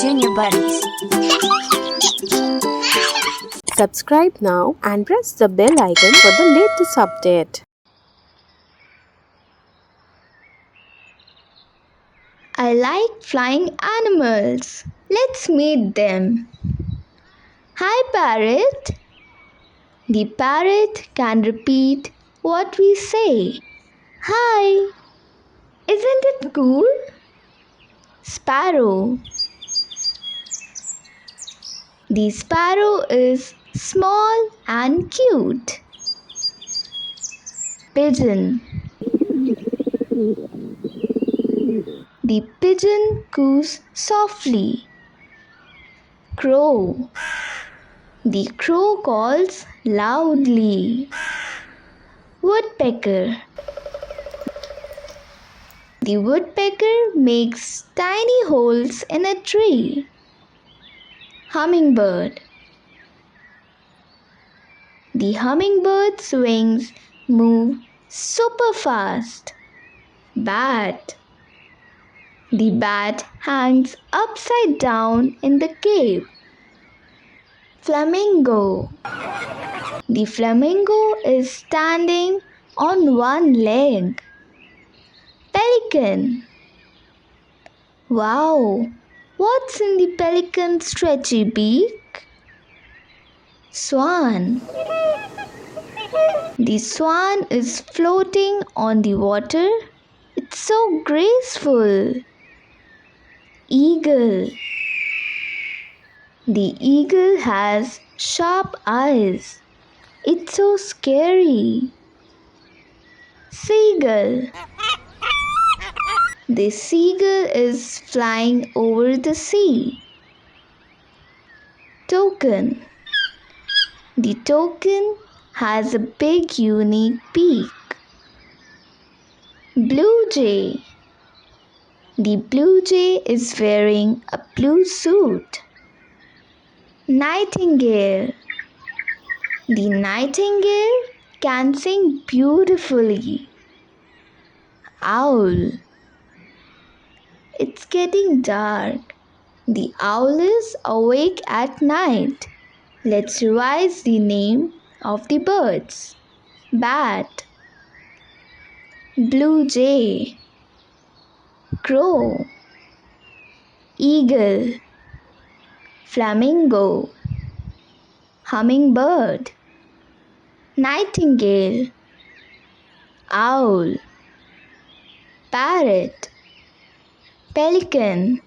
Junior Buddies. Subscribe now and press the bell icon for the latest update. I like flying animals. Let's meet them. Hi, parrot. The parrot can repeat what we say. Hi. Isn't it cool? Sparrow. The sparrow is small and cute. Pigeon. The pigeon coos softly. Crow. The crow calls loudly. Woodpecker. The woodpecker makes tiny holes in a tree. Hummingbird. The hummingbird's wings move super fast. Bat. The bat hangs upside down in the cave. Flamingo. The flamingo is standing on one leg. Pelican. Wow, what's in the pelican's stretchy beak? Swan. The swan is floating on the water. It's so graceful. Eagle. The eagle has sharp eyes. It's so scary. Seagull. The seagull is flying over the sea. Toucan. The toucan has a big unique beak. Blue jay. The blue jay is wearing a blue suit. Nightingale. The nightingale can sing beautifully. Owl. It's getting dark. The owl is awake at night. Let's revise the name of the birds. Bat. Blue jay. Crow. Eagle. Flamingo. Hummingbird. Nightingale. Owl. Parrot. Pelican.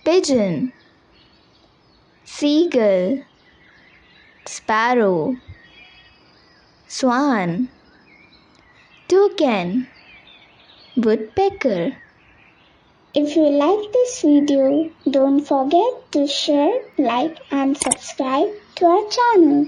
Pigeon. Seagull. Sparrow. Swan. Toucan. Woodpecker. If you like this video, don't forget to share, like and subscribe to our channel.